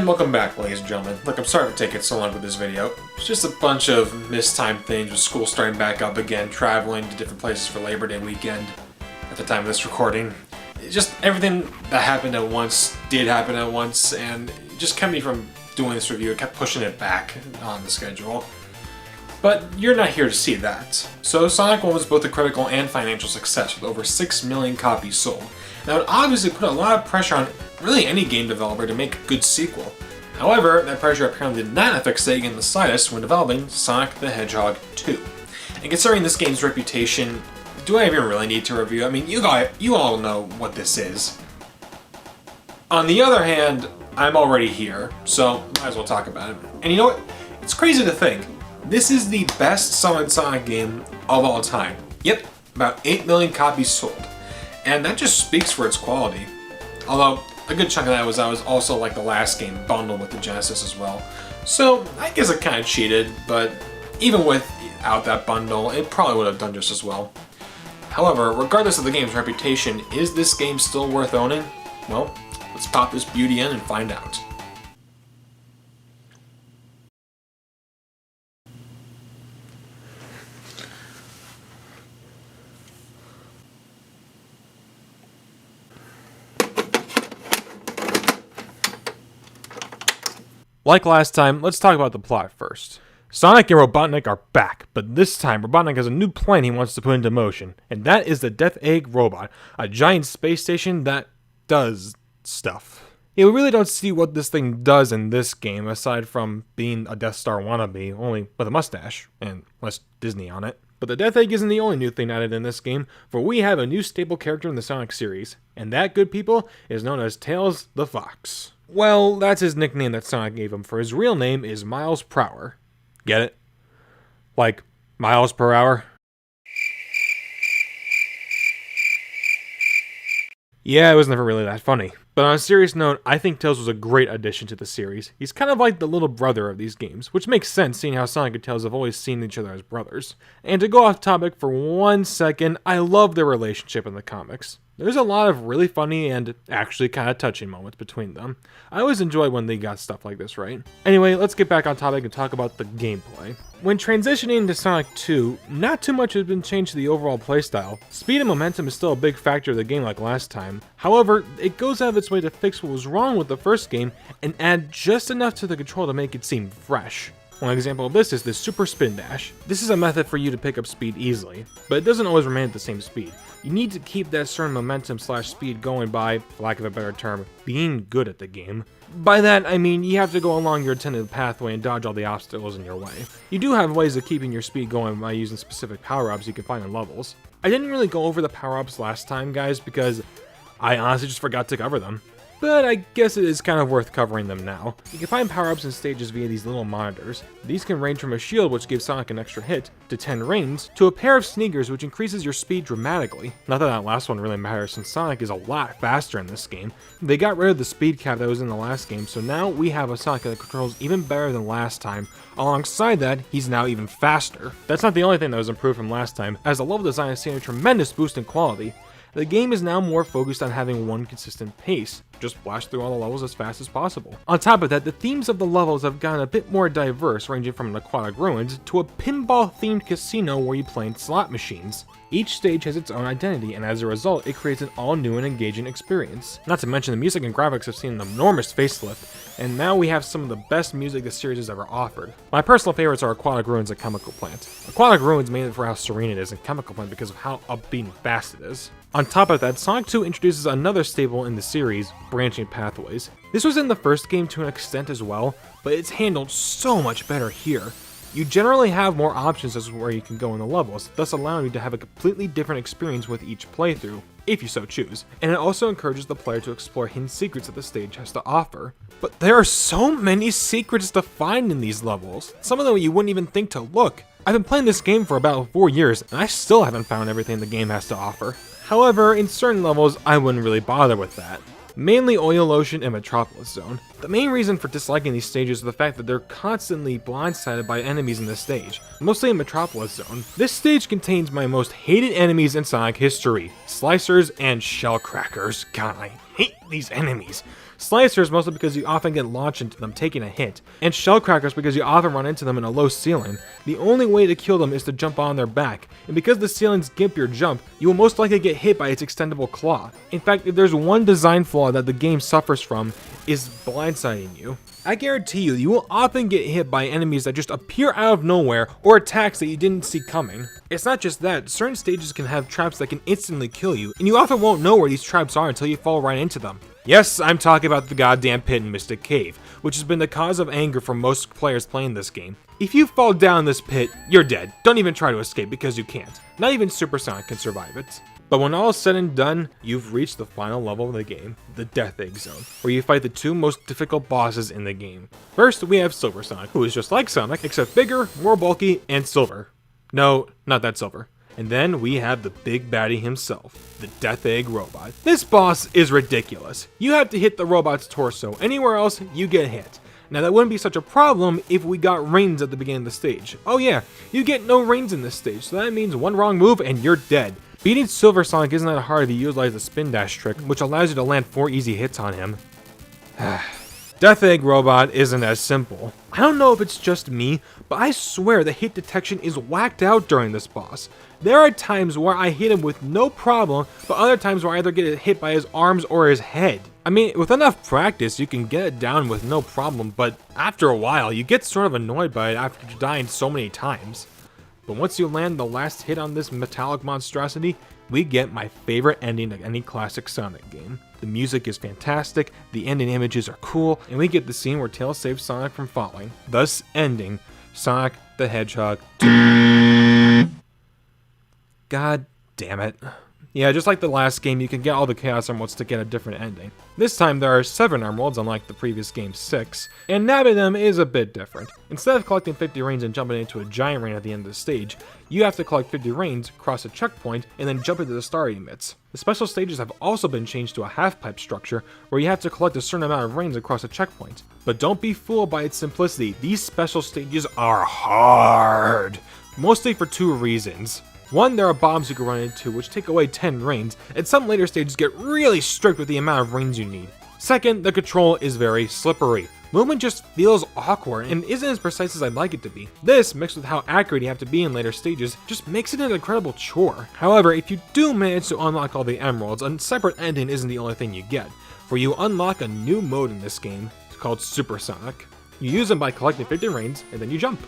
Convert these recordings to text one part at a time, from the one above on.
welcome back, ladies and gentlemen. Look, I'm sorry for taking so long with this video. It's just a bunch of mistimed things with school starting back up again, traveling to different places for Labor Day weekend at the time of this recording. It's just everything that happened at once did happen at once, and it just kept me from doing this review. It kept pushing it back on the schedule. But you're not here to see that. So Sonic 1 was both a critical and financial success with over 6 million copies sold. That would obviously put a lot of pressure on really any game developer to make a good sequel. However, that pressure apparently did not affect Sega in the slightest when developing Sonic the Hedgehog 2. And considering this game's reputation, do I even really need to review? I mean, you all know what this is. On the other hand, I'm already here, so might as well talk about it. And you know what? It's crazy to think. This is the best selling Sonic game of all time. Yep, about 8 million copies sold. And that just speaks for its quality. Although, a good chunk of that was also like the last game bundled with the Genesis as well. So, I guess it kind of cheated, but even without that bundle, it probably would have done just as well. However, regardless of the game's reputation, is this game still worth owning? Well, let's pop this beauty in and find out. Like last time, let's talk about the plot first. Sonic and Robotnik are back, but this time Robotnik has a new plan he wants to put into motion, and that is the Death Egg robot, a giant space station that does stuff. Yeah, we really don't see what this thing does in this game, aside from being a Death Star wannabe, only with a mustache, and less Disney on it. But the Death Egg isn't the only new thing added in this game, for we have a new staple character in the Sonic series, and that, good people, is known as Tails the Fox. Well, that's his nickname that Sonic gave him, for his real name is Miles Prower. Get it? Like, miles per hour? Yeah, it was never really that funny. But on a serious note, I think Tails was a great addition to the series. He's kind of like the little brother of these games, which makes sense seeing how Sonic and Tails have always seen each other as brothers. And to go off topic for 1 second, I love their relationship in the comics. There's a lot of really funny and actually kind of touching moments between them. I always enjoy when they got stuff like this right. Anyway, let's get back on topic and talk about the gameplay. When transitioning to Sonic 2, not too much has been changed to the overall playstyle. Speed and momentum is still a big factor of the game like last time. However, it goes out of its way to fix what was wrong with the first game and add just enough to the control to make it seem fresh. One example of this is the Super Spin Dash. This is a method for you to pick up speed easily, but it doesn't always remain at the same speed. You need to keep that certain momentum/speed going by, for lack of a better term, being good at the game. By that, I mean you have to go along your intended pathway and dodge all the obstacles in your way. You do have ways of keeping your speed going by using specific power-ups you can find in levels. I didn't really go over the power-ups last time, guys, because I honestly just forgot to cover them. But I guess it is kind of worth covering them now. You can find power-ups in stages via these little monitors. These can range from a shield, which gives Sonic an extra hit, to 10 rings, to a pair of sneakers, which increases your speed dramatically. Not that that last one really matters, since Sonic is a lot faster in this game. They got rid of the speed cap that was in the last game, so now we have a Sonic that controls even better than last time. Alongside that, he's now even faster. That's not the only thing that was improved from last time, as the level design has seen a tremendous boost in quality. The game is now more focused on having one consistent pace, just blast through all the levels as fast as possible. On top of that, the themes of the levels have gotten a bit more diverse, ranging from an aquatic ruins to a pinball-themed casino where you play in slot machines. Each stage has its own identity, and as a result, it creates an all-new and engaging experience. Not to mention the music and graphics have seen an enormous facelift, and now we have some of the best music the series has ever offered. My personal favorites are Aquatic Ruins and Chemical Plant. Aquatic Ruins mainly for how serene it is, and Chemical Plant because of how upbeat and fast it is. On top of that, Sonic 2 introduces another staple in the series, branching pathways. This was in the first game to an extent as well, but it's handled so much better here. You generally have more options as to where you can go in the levels, thus allowing you to have a completely different experience with each playthrough, if you so choose. And it also encourages the player to explore hidden secrets that the stage has to offer. But there are so many secrets to find in these levels, some of them you wouldn't even think to look. I've been playing this game for about 4 years, and I still haven't found everything the game has to offer. However, in certain levels, I wouldn't really bother with that. Mainly Oil Ocean and Metropolis Zone. The main reason for disliking these stages is the fact that they're constantly blindsided by enemies in this stage, mostly in Metropolis Zone. This stage contains my most hated enemies in Sonic history, Slicers and Shellcrackers. God, I hate these enemies. Slicers mostly because you often get launched into them taking a hit, and Shellcrackers because you often run into them in a low ceiling. The only way to kill them is to jump on their back, and because the ceilings gimp your jump, you will most likely get hit by its extendable claw. In fact, if there's one design flaw that the game suffers from, is blindsiding you. I guarantee you, you will often get hit by enemies that just appear out of nowhere, or attacks that you didn't see coming. It's not just that, certain stages can have traps that can instantly kill you, and you often won't know where these traps are until you fall right into them. Yes, I'm talking about the goddamn pit in Mystic Cave, which has been the cause of anger for most players playing this game. If you fall down this pit, you're dead. Don't even try to escape because you can't. Not even Super Sonic can survive it. But when all is said and done, you've reached the final level of the game, the Death Egg Zone, where you fight the two most difficult bosses in the game. First, we have Silver Sonic, who is just like Sonic, except bigger, more bulky, and silver. No, not that silver. And then we have the big baddie himself, the Death Egg Robot. This boss is ridiculous. You have to hit the robot's torso. Anywhere else, you get hit. Now that wouldn't be such a problem if we got rings at the beginning of the stage. Oh yeah, you get no rings in this stage, so that means one wrong move and you're dead. Beating Silver Sonic isn't that hard if you utilize the spin dash trick, which allows you to land 4 easy hits on him. Death Egg Robot isn't as simple. I don't know if it's just me, but I swear the hit detection is whacked out during this boss. There are times where I hit him with no problem, but other times where I either get hit by his arms or his head. I mean, with enough practice, you can get it down with no problem, but after a while, you get sort of annoyed by it after dying so many times. But once you land the last hit on this metallic monstrosity, we get my favorite ending of any classic Sonic game. The music is fantastic, the ending images are cool, and we get the scene where Tails saves Sonic from falling, thus ending Sonic the Hedgehog 2. God damn it. Yeah, just like the last game, you can get all the Chaos Emeralds to get a different ending. This time there are 7 Emeralds, unlike the previous game's 6, and nabbing them is a bit different. Instead of collecting 50 rings and jumping into a giant ring at the end of the stage, you have to collect 50 rings, cross a checkpoint, and then jump into the star it emits. The special stages have also been changed to a half-pipe structure, where you have to collect a certain amount of rings across a checkpoint. But don't be fooled by its simplicity, these special stages are hard! Mostly for 2 reasons. One, there are bombs you can run into which take away 10 rings, and some later stages get really strict with the amount of rings you need. Second, the control is very slippery. Movement just feels awkward and isn't as precise as I'd like it to be. This, mixed with how accurate you have to be in later stages, just makes it an incredible chore. However, if you do manage to unlock all the emeralds, a separate ending isn't the only thing you get, for you unlock a new mode in this game called Super Sonic. You use them by collecting 50 rings, and then you jump.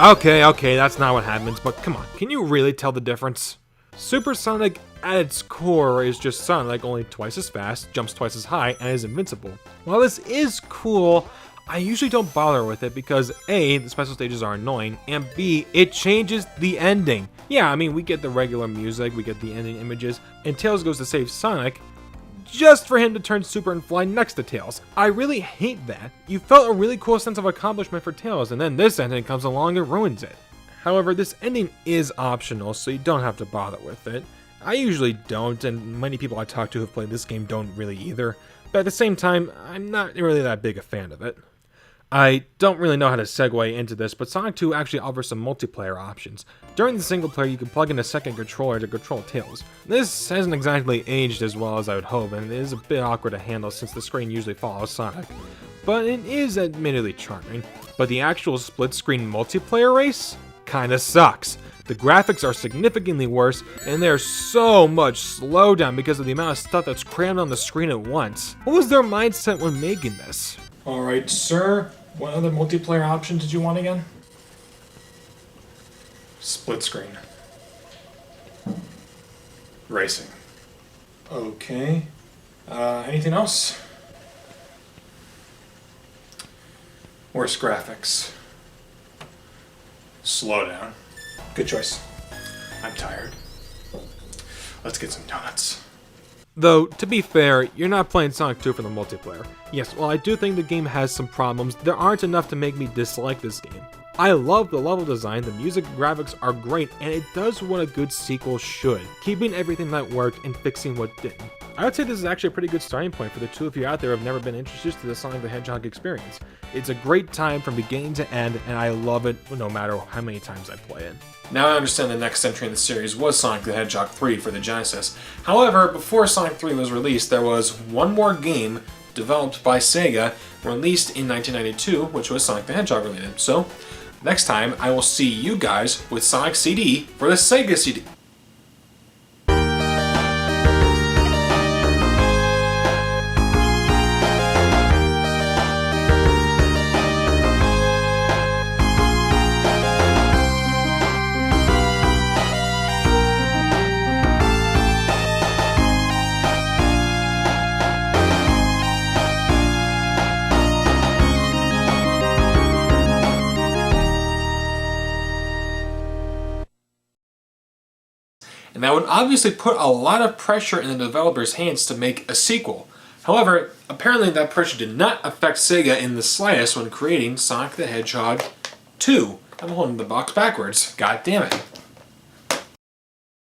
Okay, that's not what happens, but come on, can you really tell the difference? Super Sonic, at its core, is just Sonic, only twice as fast, jumps twice as high, and is invincible. While this is cool, I usually don't bother with it because A, the special stages are annoying, and B, it changes the ending. Yeah, I mean, we get the regular music, we get the ending images, and Tails goes to save Sonic, just for him to turn super and fly next to Tails. I really hate that. You felt a really cool sense of accomplishment for Tails, and then this ending comes along and ruins it. However, this ending is optional, so you don't have to bother with it. I usually don't, and many people I talk to who've played this game don't really either, but at the same time, I'm not really that big a fan of it. I don't really know how to segue into this, but Sonic 2 actually offers some multiplayer options. During the single player, you can plug in a second controller to control Tails. This hasn't exactly aged as well as I would hope, and it is a bit awkward to handle since the screen usually follows Sonic. But it is admittedly charming. But the actual split-screen multiplayer race kinda sucks. The graphics are significantly worse, and there's so much slowdown because of the amount of stuff that's crammed on the screen at once. What was their mindset when making this? Alright, sir, what other multiplayer option did you want again? Split screen. Racing. Okay. Anything else? Worse graphics. Slow down. Good choice. I'm tired. Let's get some donuts. Though, to be fair, you're not playing Sonic 2 for the multiplayer. Yes, while I do think the game has some problems, there aren't enough to make me dislike this game. I love the level design, the music and graphics are great, and it does what a good sequel should, keeping everything that worked and fixing what didn't. I would say this is actually a pretty good starting point for the two of you out there who have never been introduced to the Sonic the Hedgehog experience. It's a great time from beginning to end, and I love it no matter how many times I play it. Now I understand the next entry in the series was Sonic the Hedgehog 3 for the Genesis. However, before Sonic 3 was released, there was one more game developed by Sega, released in 1992, which was Sonic the Hedgehog related. So, next time I will see you guys with Sonic CD for the Sega CD. And that would obviously put a lot of pressure in the developer's hands to make a sequel. However, apparently that pressure did not affect Sega in the slightest when creating Sonic the Hedgehog 2. I'm holding the box backwards. God damn it.